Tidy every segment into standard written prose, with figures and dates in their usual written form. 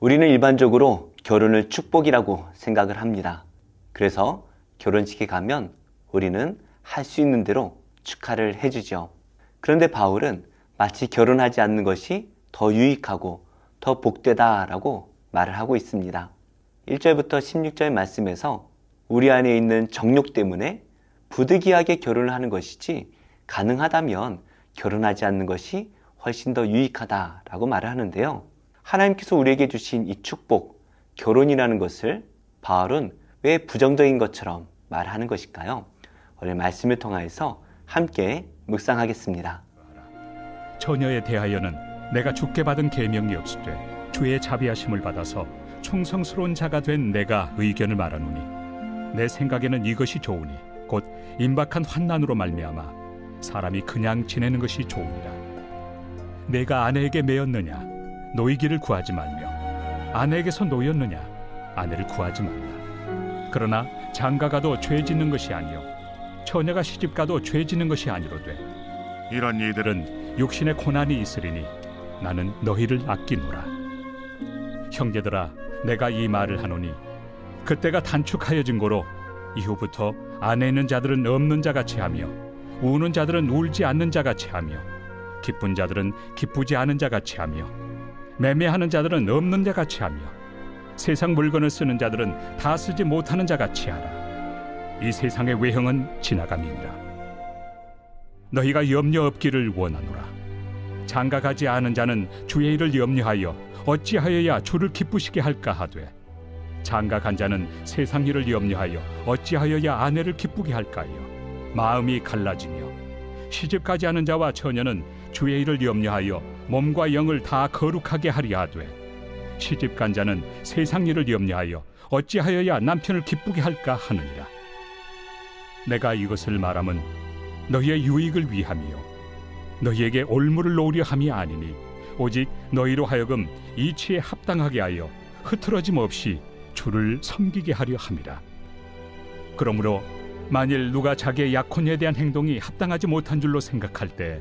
우리는 일반적으로 결혼을 축복이라고 생각을 합니다. 그래서 결혼식에 가면 우리는 할 수 있는 대로 축하를 해주죠. 그런데 바울은 마치 결혼하지 않는 것이 더 유익하고 더 복되다라고 말을 하고 있습니다. 1절부터 16절 말씀에서 우리 안에 있는 정욕 때문에 부득이하게 결혼을 하는 것이지 가능하다면 결혼하지 않는 것이 훨씬 더 유익하다라고 말을 하는데요. 하나님께서 우리에게 주신 이 축복, 결혼이라는 것을 바울은 왜 부정적인 것처럼 말하는 것일까요? 오늘 말씀을 통하여서 함께 묵상하겠습니다. 처녀에 대하여는 내가 주께 받은 계명이 없으되 주의 자비하심을 받아서 충성스러운 자가 된 내가 의견을 말하노니 내 생각에는 이것이 좋으니 곧 임박한 환난으로 말미암아 사람이 그냥 지내는 것이 좋으니라. 내가 아내에게 매였느냐 노이기를 구하지 말며 아내에게서 노였느냐 아내를 구하지 말라. 그러나 장가가도 죄 짓는 것이 아니요 처녀가 시집가도 죄 짓는 것이 아니로되 이런 이들은 육신의 고난이 있으리니 나는 너희를 아끼노라. 형제들아 내가 이 말을 하노니 그때가 단축하여진 고로 이후부터 안에 있는 자들은 없는 자같이 하며 우는 자들은 울지 않는 자같이 하며 기쁜 자들은 기쁘지 않은 자같이 하며 매매하는 자들은 없는 자같이 하며 세상 물건을 쓰는 자들은 다 쓰지 못하는 자같이 하라. 이 세상의 외형은 지나감이니라. 너희가 염려 없기를 원하노라. 장가가지 않은 자는 주의 일을 염려하여 어찌하여야 주를 기쁘시게 할까 하되 장가간 자는 세상 일을 염려하여 어찌하여야 아내를 기쁘게 할까요? 마음이 갈라지며 시집가지 않은 자와 처녀는 주의 일을 염려하여 몸과 영을 다 거룩하게 하려 하되 시집간 자는 세상 일을 염려하여 어찌하여야 남편을 기쁘게 할까 하느니라. 내가 이것을 말함은 너희의 유익을 위함이요 너희에게 올무를 놓으려 함이 아니니 오직 너희로 하여금 이치에 합당하게 하여 흐트러짐 없이 주를 섬기게 하려 함이라. 그러므로 만일 누가 자기의 약혼에 대한 행동이 합당하지 못한 줄로 생각할 때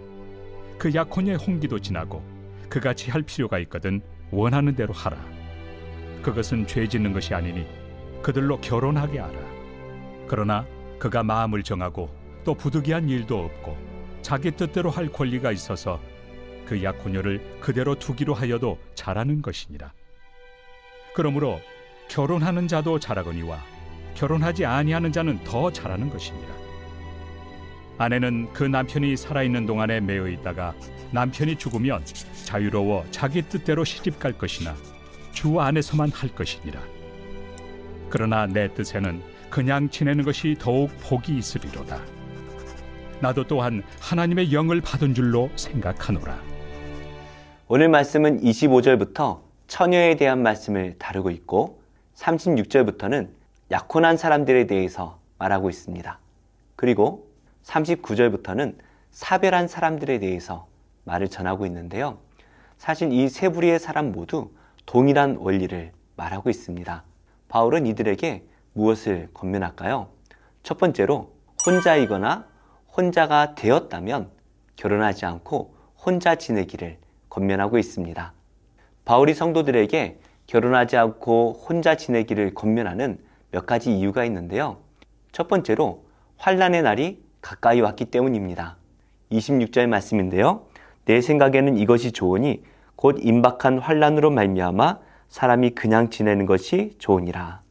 그 약혼의 홍기도 지나고 그같이 할 필요가 있거든 원하는 대로 하라. 그것은 죄 짓는 것이 아니니 그들로 결혼하게 하라. 그러나 그가 마음을 정하고 또 부득이한 일도 없고 자기 뜻대로 할 권리가 있어서 그 약혼녀를 그대로 두기로 하여도 잘하는 것이니라. 그러므로 결혼하는 자도 잘하거니와 결혼하지 아니하는 자는 더 잘하는 것이니라. 아내는 그 남편이 살아있는 동안에 매여 있다가 남편이 죽으면 자유로워 자기 뜻대로 시집갈 것이나 주 안에서만 할 것이니라. 그러나 내 뜻에는 그냥 지내는 것이 더욱 복이 있으리로다. 나도 또한 하나님의 영을 받은 줄로 생각하노라. 오늘 말씀은 25절부터 처녀에 대한 말씀을 다루고 있고 36절부터는 약혼한 사람들에 대해서 말하고 있습니다. 그리고 39절부터는 사별한 사람들에 대해서 말을 전하고 있는데요. 사실 이 세 부류의 사람 모두 동일한 원리를 말하고 있습니다. 바울은 이들에게 무엇을 권면할까요? 첫 번째로 혼자이거나 혼자가 되었다면 결혼하지 않고 혼자 지내기를 권면하고 있습니다. 바울이 성도들에게 결혼하지 않고 혼자 지내기를 권면하는 몇 가지 이유가 있는데요. 첫 번째로 환난의 날이 가까이 왔기 때문입니다. 26절 말씀인데요. 내 생각에는 이것이 좋으니 곧 임박한 환난으로 말미암아 사람이 그냥 지내는 것이 좋으니라.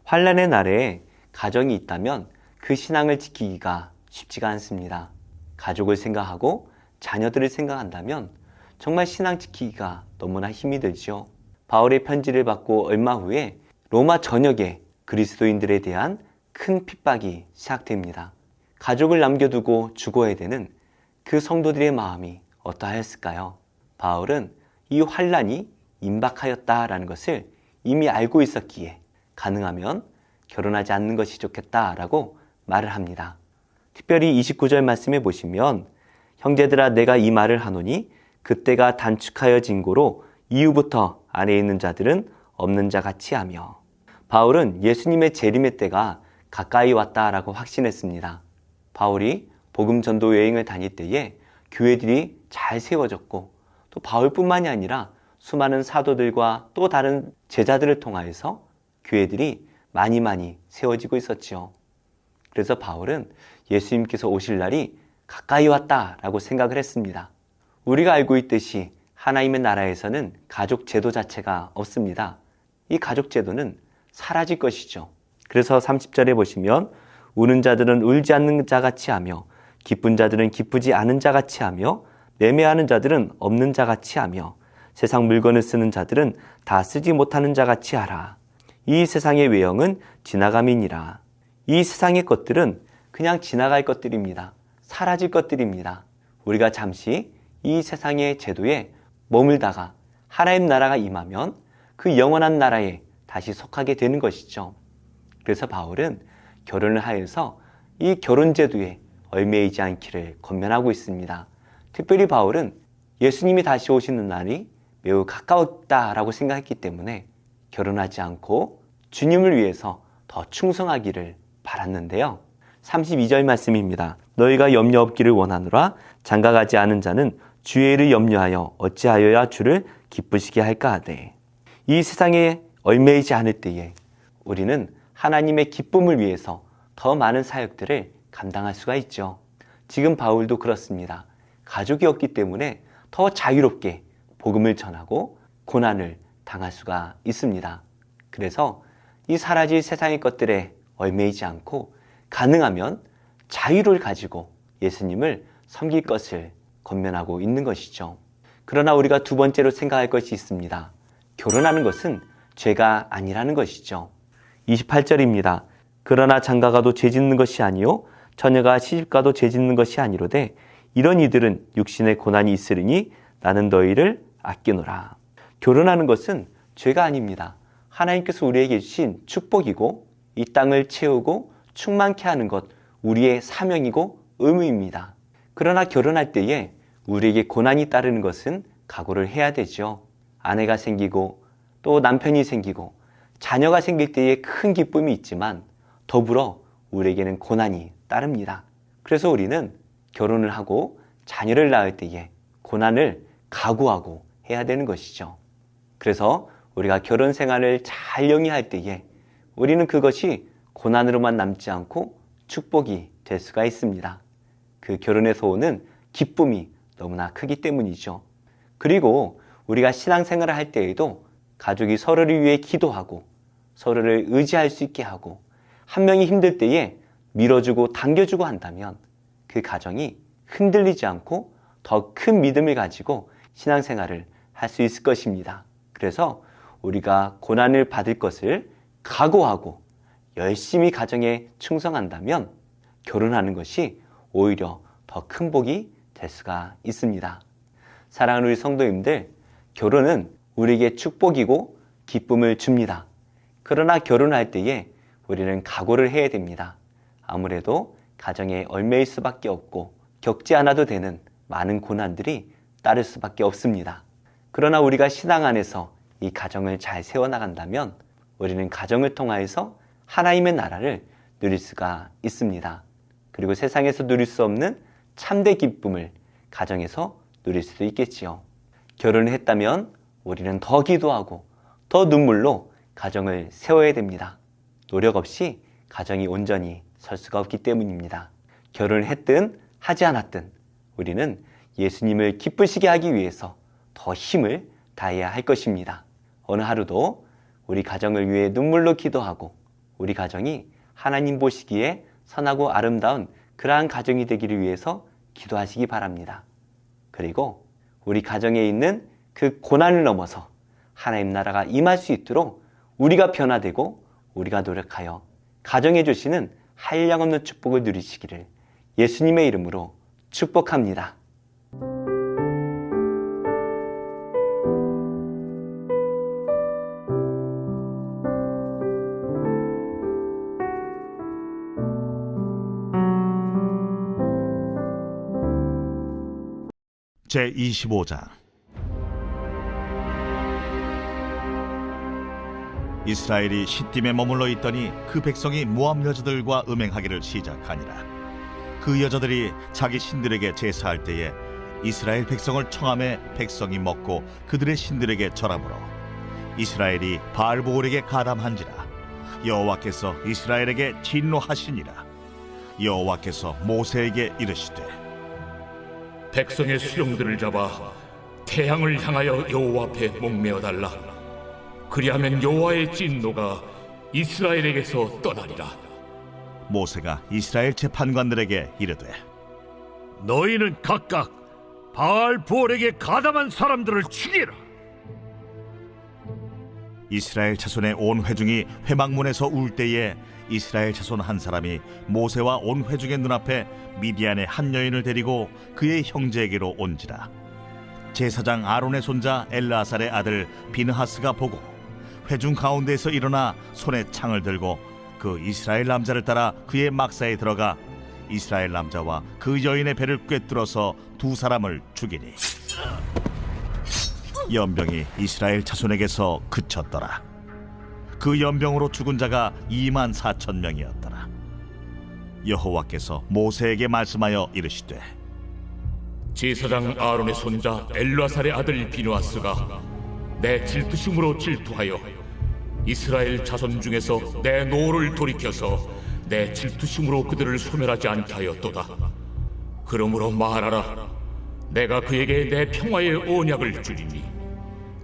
환난의 날에 가정이 있다면 그 신앙을 지키기가 쉽지가 않습니다. 가족을 생각하고 자녀들을 생각한다면 정말 신앙 지키기가 너무나 힘이 들죠. 바울의 편지를 받고 얼마 후에 로마 전역에 그리스도인들에 대한 큰 핍박이 시작됩니다. 가족을 남겨두고 죽어야 되는 그 성도들의 마음이 어떠하였을까요? 바울은 이 환난이 임박하였다라는 것을 이미 알고 있었기에 가능하면 결혼하지 않는 것이 좋겠다라고 말을 합니다. 특별히 29절 말씀에 보시면 형제들아 내가 이 말을 하노니 그때가 단축하여진 고로 이후부터 안에 있는 자들은 없는 자 같이 하며 바울은 예수님의 재림의 때가 가까이 왔다라고 확신했습니다. 바울이 복음 전도 여행을 다닐 때에 교회들이 잘 세워졌고 또 바울뿐만이 아니라 수많은 사도들과 또 다른 제자들을 통하여서 교회들이 많이 세워지고 있었지요. 그래서 바울은 예수님께서 오실 날이 가까이 왔다라고 생각을 했습니다. 우리가 알고 있듯이 하나님의 나라에서는 가족 제도 자체가 없습니다. 이 가족 제도는 사라질 것이죠. 그래서 30절에 보시면 우는 자들은 울지 않는 자같이 하며 기쁜 자들은 기쁘지 않은 자같이 하며 매매하는 자들은 없는 자같이 하며 세상 물건을 쓰는 자들은 다 쓰지 못하는 자같이 하라. 이 세상의 외형은 지나감이니라. 이 세상의 것들은 그냥 지나갈 것들입니다. 사라질 것들입니다. 우리가 잠시 이 세상의 제도에 머물다가 하나님 나라가 임하면 그 영원한 나라에 다시 속하게 되는 것이죠. 그래서 바울은 결혼을 하여서 이 결혼 제도에 얽매이지 않기를 권면하고 있습니다. 특별히 바울은 예수님이 다시 오시는 날이 매우 가까웠다라고 생각했기 때문에 결혼하지 않고 주님을 위해서 더 충성하기를 바랐는데요. 32절 말씀입니다. 너희가 염려 없기를 원하노라. 장가가지 않은 자는 주의 일을 염려하여 어찌하여야 주를 기쁘시게 할까 하되. 이 세상에 얽매이지 않을 때에 우리는 하나님의 기쁨을 위해서 더 많은 사역들을 감당할 수가 있죠. 지금 바울도 그렇습니다. 가족이 없기 때문에 더 자유롭게 복음을 전하고 고난을 당할 수가 있습니다. 그래서 이 사라질 세상의 것들에 얽매이지 않고 가능하면 자유를 가지고 예수님을 섬길 것을 권면하고 있는 것이죠. 그러나 우리가 두 번째로 생각할 것이 있습니다. 결혼하는 것은 죄가 아니라는 것이죠. 28절입니다. 그러나 장가가도 죄 짓는 것이 아니요 처녀가 시집가도 죄 짓는 것이 아니로되 이런 이들은 육신의 고난이 있으리니 나는 너희를 아끼노라. 결혼하는 것은 죄가 아닙니다. 하나님께서 우리에게 주신 축복이고 이 땅을 채우고 충만케 하는 것 우리의 사명이고 의무입니다. 그러나 결혼할 때에 우리에게 고난이 따르는 것은 각오를 해야 되죠. 아내가 생기고 또 남편이 생기고 자녀가 생길 때에 큰 기쁨이 있지만 더불어 우리에게는 고난이 따릅니다. 그래서 우리는 결혼을 하고 자녀를 낳을 때에 고난을 각오하고 해야 되는 것이죠. 그래서 우리가 결혼 생활을 잘 영위할 때에 우리는 그것이 고난으로만 남지 않고 축복이 될 수가 있습니다. 그 결혼에서 오는 기쁨이 너무나 크기 때문이죠. 그리고 우리가 신앙생활을 할 때에도 가족이 서로를 위해 기도하고 서로를 의지할 수 있게 하고 한 명이 힘들 때에 밀어주고 당겨주고 한다면 그 가정이 흔들리지 않고 더 큰 믿음을 가지고 신앙생활을 할 수 있을 것입니다. 그래서 우리가 고난을 받을 것을 각오하고 열심히 가정에 충성한다면 결혼하는 것이 오히려 더 큰 복이 될 수가 있습니다. 사랑하는 우리 성도님들, 결혼은 우리에게 축복이고 기쁨을 줍니다. 그러나 결혼할 때에 우리는 각오를 해야 됩니다. 아무래도 가정에 얽매일 수밖에 없고 겪지 않아도 되는 많은 고난들이 따를 수밖에 없습니다. 그러나 우리가 신앙 안에서 이 가정을 잘 세워나간다면 우리는 가정을 통하여서 하나님의 나라를 누릴 수가 있습니다. 그리고 세상에서 누릴 수 없는 참된 기쁨을 가정에서 누릴 수도 있겠지요. 결혼을 했다면 우리는 더 기도하고 더 눈물로 가정을 세워야 됩니다. 노력 없이 가정이 온전히 설 수가 없기 때문입니다. 결혼을 했든 하지 않았든 우리는 예수님을 기쁘시게 하기 위해서 더 힘을 다해야 할 것입니다. 어느 하루도 우리 가정을 위해 눈물로 기도하고 우리 가정이 하나님 보시기에 선하고 아름다운 그러한 가정이 되기를 위해서 기도하시기 바랍니다. 그리고 우리 가정에 있는 그 고난을 넘어서 하나님 나라가 임할 수 있도록 우리가 변화되고 우리가 노력하여 가정에 주시는 한량없는 축복을 누리시기를 예수님의 이름으로 축복합니다. 제25장 이스라엘이 시딤에 머물러 있더니 그 백성이 모압 여자들과 음행하기를 시작하니라. 그 여자들이 자기 신들에게 제사할 때에 이스라엘 백성을 청함에 백성이 먹고 그들의 신들에게 절하므로 이스라엘이 바알보올에게 가담한지라 여호와께서 이스라엘에게 진노하시니라. 여호와께서 모세에게 이르시되 백성의 수령들을 잡아 태양을 향하여 여호와 앞에 목매어 달라. 그리하면 여호와의 진노가 이스라엘에게서 떠나리라. 모세가 이스라엘 재판관들에게 이르되 너희는 각각 바알보올에게 가담한 사람들을 죽이라. 이스라엘 자손의 온 회중이 회막문에서 울 때에 이스라엘 자손 한 사람이 모세와 온 회중의 눈앞에 미디안의 한 여인을 데리고 그의 형제에게로 온지라. 제사장 아론의 손자 엘르아살의 아들 비느하스가 보고 회중 가운데에서 일어나 손에 창을 들고 그 이스라엘 남자를 따라 그의 막사에 들어가 이스라엘 남자와 그 여인의 배를 꿰뚫어서 두 사람을 죽이니 연병이 이스라엘 자손에게서 그쳤더라. 그 연병으로 죽은 자가 24,000명이었더라. 여호와께서 모세에게 말씀하여 이르시되 제사장 아론의 손자 엘르아살의 아들 비누아스가 내 질투심으로 질투하여 이스라엘 자손 중에서 내 노를 돌이켜서 내 질투심으로 그들을 소멸하지 않게 하였도다. 그러므로 말하라. 내가 그에게 내 평화의 언약을 주리니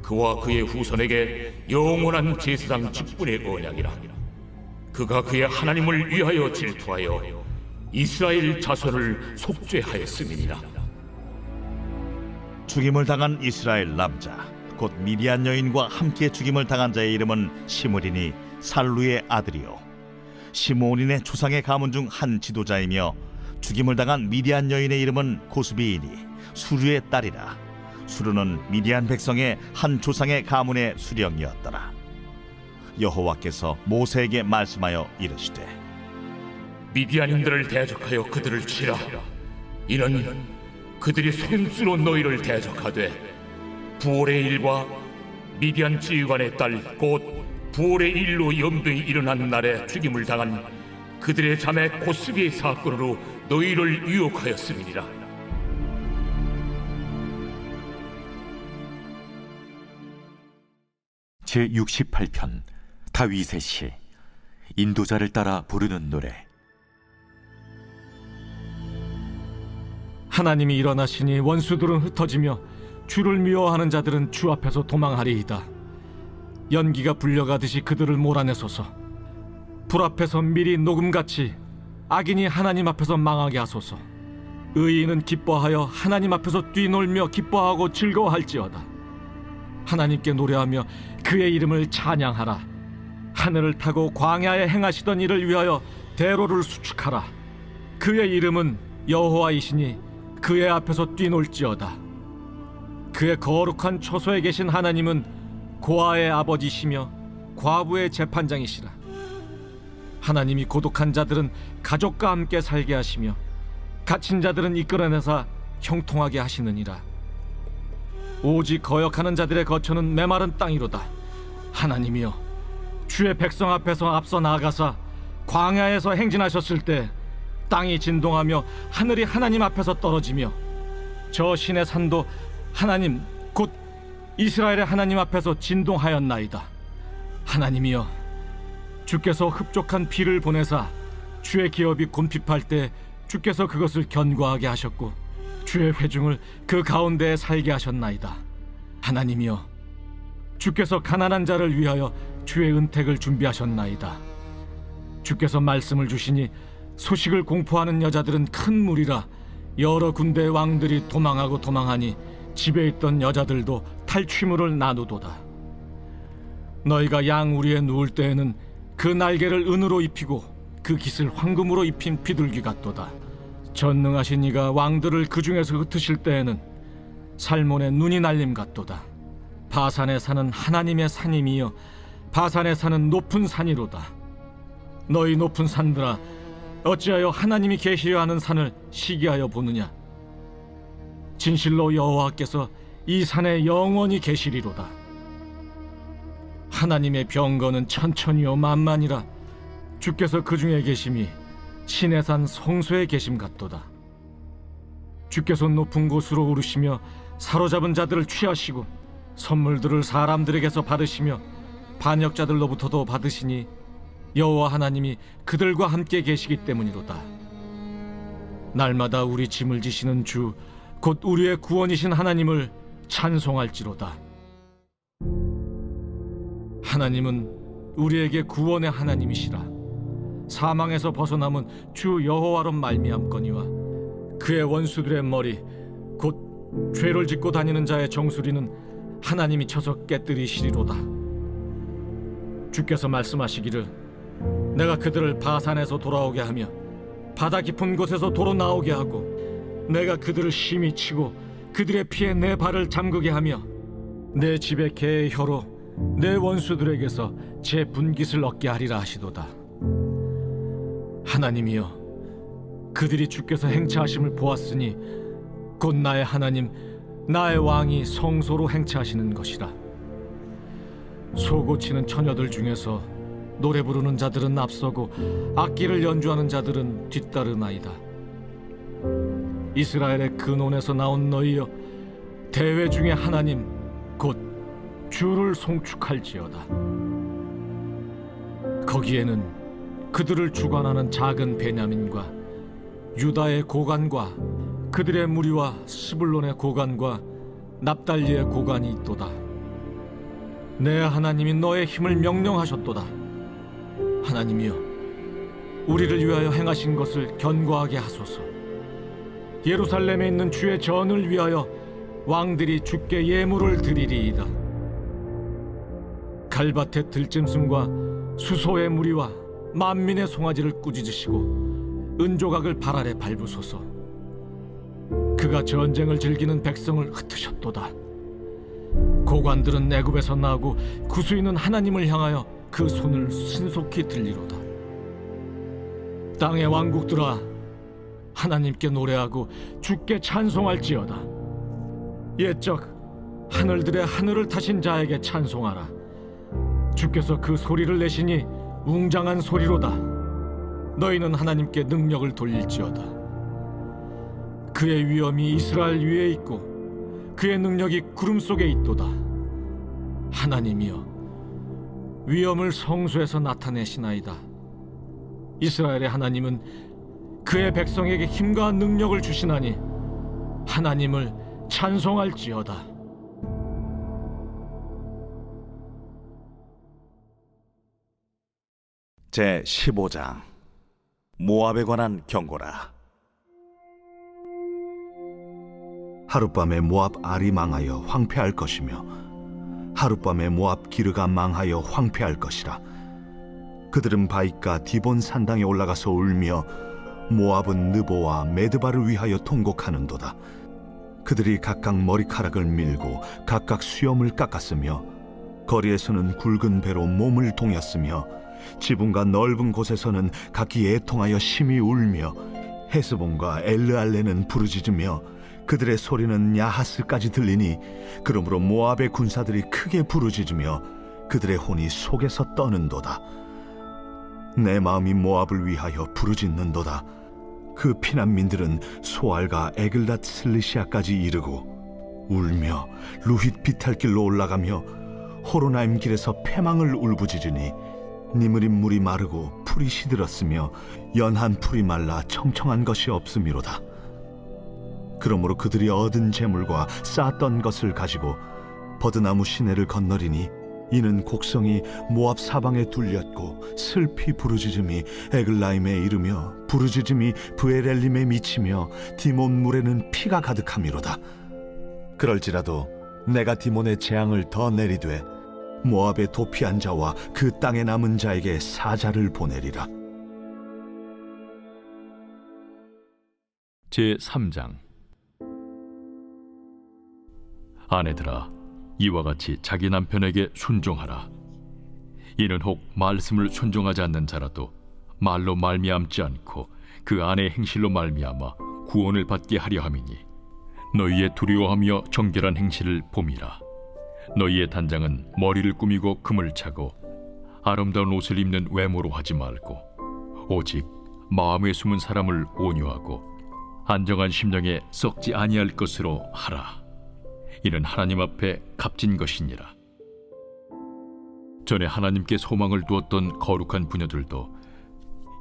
그와 그의 후손에게 영원한 제사장 직분의 언약이라. 그가 그의 하나님을 위하여 질투하여 이스라엘 자손을 속죄하였음이니라. 죽임을 당한 이스라엘 남자 곧 미디안 여인과 함께 죽임을 당한 자의 이름은 시므리니 살루의 아들이요 시므온인의 조상의 가문 중 한 지도자이며 죽임을 당한 미디안 여인의 이름은 고스비이니 수르의 딸이라. 수르는 미디안 백성의 한 조상의 가문의 수령이었더라. 여호와께서 모세에게 말씀하여 이르시되 미디안인들을 대적하여 그들을 치라. 이는 그들이 속임수로 너희를 대적하되 부올의 일과 미디안 지휘관의 딸 곧 부올의 일로 염두에 일어난 날에 죽임을 당한 그들의 자매 고스비의 사건으로 너희를 유혹하였음이니라. 제68편 다윗의 시. 인도자를 따라 부르는 노래. 하나님이 일어나시니 원수들은 흩어지며 주를 미워하는 자들은 주 앞에서 도망하리이다. 연기가 불려가듯이 그들을 몰아내소서. 불 앞에서 밀이 녹음같이 악인이 하나님 앞에서 망하게 하소서. 의인은 기뻐하여 하나님 앞에서 뛰놀며 기뻐하고 즐거워할지어다. 하나님께 노래하며 그의 이름을 찬양하라. 하늘을 타고 광야에 행하시던 일을 위하여 대로를 수축하라. 그의 이름은 여호와이시니 그의 앞에서 뛰놀지어다. 그의 거룩한 처소에 계신 하나님은 고아의 아버지시며 과부의 재판장이시라. 하나님이 고독한 자들은 가족과 함께 살게 하시며 갇힌 자들은 이끌어내사 형통하게 하시느니라. 오직 거역하는 자들의 거처는 메마른 땅이로다. 하나님이여, 주의 백성 앞에서 앞서 나아가사 광야에서 행진하셨을 때 땅이 진동하며 하늘이 하나님 앞에서 떨어지며 저 신의 산도 하나님 곧 이스라엘의 하나님 앞에서 진동하였나이다. 하나님이여, 주께서 흡족한 비를 보내사 주의 기업이 곤핍할 때 주께서 그것을 견고하게 하셨고 주의 회중을 그 가운데에 살게 하셨나이다. 하나님이여, 주께서 가난한 자를 위하여 주의 은택을 준비하셨나이다. 주께서 말씀을 주시니 소식을 공포하는 여자들은 큰 무리라. 여러 군대의 왕들이 도망하고 도망하니 집에 있던 여자들도 탈취물을 나누도다. 너희가 양 우리에 누울 때에는 그 날개를 은으로 입히고 그 깃을 황금으로 입힌 비둘기 같도다. 전능하신 이가 왕들을 그 중에서 흩으실 때에는 살몬의 눈이 날림 같도다. 바산에 사는 하나님의 산임이여 바산에 사는 높은 산이로다. 너희 높은 산들아, 어찌하여 하나님이 계시려 하는 산을 시기하여 보느냐. 진실로 여호와께서 이 산에 영원히 계시리로다. 하나님의 병거는 천천히요 만만이라. 주께서 그 중에 계심이 신의 산 성소에 계심 같도다. 주께서 높은 곳으로 오르시며 사로잡은 자들을 취하시고 선물들을 사람들에게서 받으시며 반역자들로부터도 받으시니 여호와 하나님이 그들과 함께 계시기 때문이로다. 날마다 우리 짐을 지시는 주 곧 우리의 구원이신 하나님을 찬송할지로다. 하나님은 우리에게 구원의 하나님이시라. 사망에서 벗어남은 주 여호와로 말미암거니와 그의 원수들의 머리 곧 죄를 짓고 다니는 자의 정수리는 하나님이 쳐서 깨뜨리시리로다. 주께서 말씀하시기를 내가 그들을 바산에서 돌아오게 하며 바다 깊은 곳에서 도로 나오게 하고 내가 그들을 심히 치고 그들의 피에 내 발을 잠그게 하며 내 집의 개의 혀로 내 원수들에게서 제 분깃을 얻게 하리라 하시도다. 하나님이여, 그들이 주께서 행차하심을 보았으니 곧 나의 하나님 나의 왕이 성소로 행차하시는 것이라. 소고치는 처녀들 중에서 노래 부르는 자들은 앞서고 악기를 연주하는 자들은 뒤따르나이다. 이스라엘의 근원에서 나온 너희여, 대회 중에 하나님 곧 주를 송축할지어다. 거기에는 그들을 주관하는 작은 베냐민과 유다의 고관과 그들의 무리와 스불론의 고관과 납달리의 고관이 있도다. 내 하나님이 너의 힘을 명령하셨도다. 하나님이여, 우리를 위하여 행하신 것을 견고하게 하소서. 예루살렘에 있는 주의 전을 위하여 왕들이 주께 예물을 드리리이다. 갈밭의 들짐승과 수소의 무리와 만민의 송아지를 꾸짖으시고 은조각을 발 아래 밟으소서. 그가 전쟁을 즐기는 백성을 흩으셨도다. 고관들은 애굽에서 나고 구수인은 하나님을 향하여 그 손을 신속히 들리로다. 땅의 왕국들아, 하나님께 노래하고 주께 찬송할지어다. 옛적 하늘들의 하늘을 타신 자에게 찬송하라. 주께서 그 소리를 내시니 웅장한 소리로다. 너희는 하나님께 능력을 돌릴지어다. 그의 위엄이 이스라엘 위에 있고 그의 능력이 구름 속에 있도다. 하나님이여, 위엄을 성소에서 나타내시나이다. 이스라엘의 하나님은 그의 백성에게 힘과 능력을 주시나니 하나님을 찬송할지어다. 제 15장 모압에 관한 경고라. 하룻밤에 모압 알이 망하여 황폐할 것이며 하룻밤에 모압 기르가 망하여 황폐할 것이라. 그들은 바윗과 디본 산당에 올라가서 울며 모압은 느보와 메드바를 위하여 통곡하는도다. 그들이 각각 머리카락을 밀고 각각 수염을 깎았으며 거리에서는 굵은 배로 몸을 동였으며 지붕과 넓은 곳에서는 각기 애통하여 심히 울며 헤스본과 엘르알레는 부르짖으며 그들의 소리는 야하스까지 들리니 그러므로 모압의 군사들이 크게 부르짖으며 그들의 혼이 속에서 떠는도다. 내 마음이 모압을 위하여 부르짖는도다. 그 피난민들은 소알과 에글랏 슬리시아까지 이르고 울며 루힛 비탈길로 올라가며 호로나임 길에서 패망을 울부짖으니 니므린 물이 마르고 풀이 시들었으며 연한 풀이 말라 청청한 것이 없음이로다. 그러므로 그들이 얻은 재물과 쌓았던 것을 가지고 버드나무 시내를 건너리니 이는 곡성이 모압 사방에 둘렸고 슬피 부르짖음이 에글라임에 이르며 부르짖음이 브에렐림에 미치며 디몬 물에는 피가 가득함이로다. 그럴지라도 내가 디몬의 재앙을 더 내리되 모압의 도피한 자와 그 땅에 남은 자에게 사자를 보내리라. 제3장. 아내들아, 이와 같이 자기 남편에게 순종하라. 이는 혹 말씀을 순종하지 않는 자라도 말로 말미암지 않고 그 아내의 행실로 말미암아 구원을 받게 하려 함이니 너희의 두려워하며 정결한 행실을 봄이라. 너희의 단장은 머리를 꾸미고 금을 차고 아름다운 옷을 입는 외모로 하지 말고 오직 마음에 숨은 사람을 온유하고 안정한 심령에 썩지 아니할 것으로 하라. 이는 하나님 앞에 값진 것이니라. 전에 하나님께 소망을 두었던 거룩한 부녀들도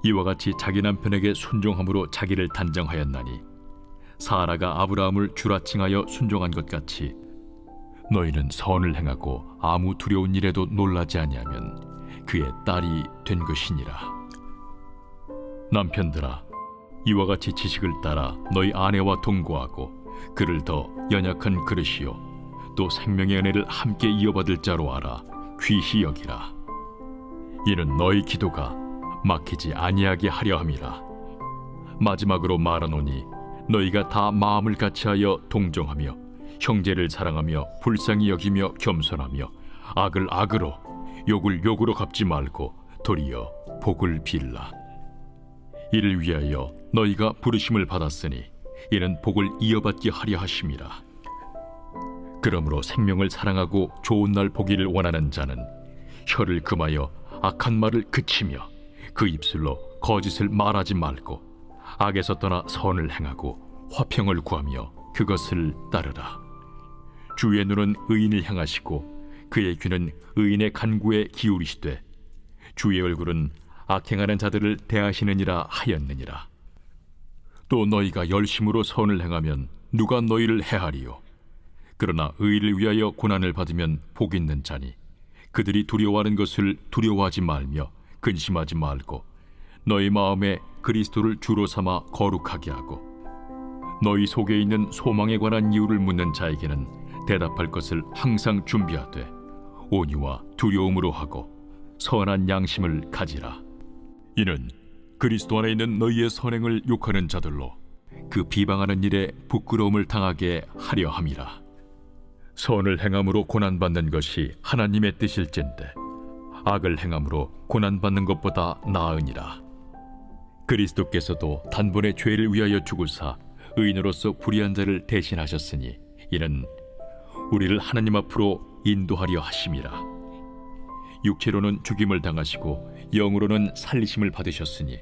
이와 같이 자기 남편에게 순종함으로 자기를 단정하였나니 사라가 아브라함을 주라칭하여 순종한 것 같이 너희는 선을 행하고 아무 두려운 일에도 놀라지 아니하면 그의 딸이 된 것이니라. 남편들아, 이와 같이 지식을 따라 너희 아내와 동거하고 그를 더 연약한 그릇이요 또 생명의 은혜를 함께 이어받을 자로 알아 귀히 여기라. 이는 너희 기도가 막히지 아니하게 하려 함이라. 마지막으로 말하노니 너희가 다 마음을 같이하여 동정하며 형제를 사랑하며 불쌍히 여기며 겸손하며 악을 악으로 욕을 욕으로 갚지 말고 도리어 복을 빌라. 이를 위하여 너희가 부르심을 받았으니 이는 복을 이어받게 하려 하심이라. 그러므로 생명을 사랑하고 좋은 날 보기를 원하는 자는 혀를 금하여 악한 말을 그치며 그 입술로 거짓을 말하지 말고 악에서 떠나 선을 행하고 화평을 구하며 그것을 따르라. 주의 눈은 의인을 향하시고 그의 귀는 의인의 간구에 기울이시되 주의 얼굴은 악행하는 자들을 대하시느니라 하였느니라. 또 너희가 열심으로 선을 행하면 누가 너희를 해하리요? 그러나 의를 위하여 고난을 받으면 복 있는 자니 그들이 두려워하는 것을 두려워하지 말며 근심하지 말고 너희 마음에 그리스도를 주로 삼아 거룩하게 하고 너희 속에 있는 소망에 관한 이유를 묻는 자에게는 대답할 것을 항상 준비하되 온유와 두려움으로 하고 선한 양심을 가지라. 이는 그리스도 안에 있는 너희의 선행을 욕하는 자들로 그 비방하는 일에 부끄러움을 당하게 하려 함이라. 선을 행함으로 고난받는 것이 하나님의 뜻일진데 악을 행함으로 고난받는 것보다 나으니라. 그리스도께서도 단번에 죄를 위하여 죽으사 의인으로서 불의한 자를 대신하셨으니 이는 우리를 하나님 앞으로 인도하려 하심이라. 육체로는 죽임을 당하시고 영으로는 살리심을 받으셨으니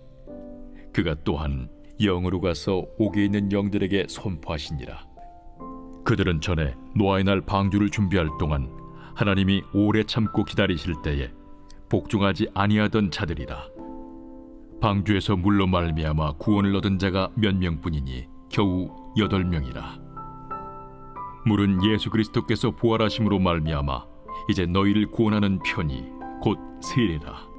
그가 또한 영으로 가서 옥에 있는 영들에게 선포하시니라. 그들은 전에 노아의 날 방주를 준비할 동안 하나님이 오래 참고 기다리실 때에 복종하지 아니하던 자들이라. 방주에서 물로 말미암아 구원을 얻은 자가 몇 명뿐이니 겨우 8명이라. 물은 예수 그리스도께서 부활하심으로 말미암아 이제 너희를 구원하는 편이 곧 세례라.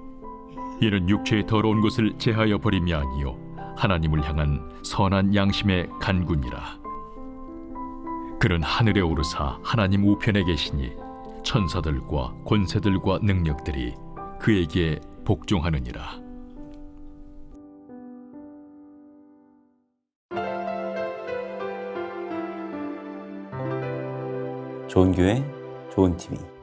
이는 육체의 더러운 것을 제하여 버림이 아니요 하나님을 향한 선한 양심의 간구니라. 그는 하늘에 오르사 하나님 우편에 계시니 천사들과 권세들과 능력들이 그에게 복종하느니라. 좋은 교회, 좋은 TV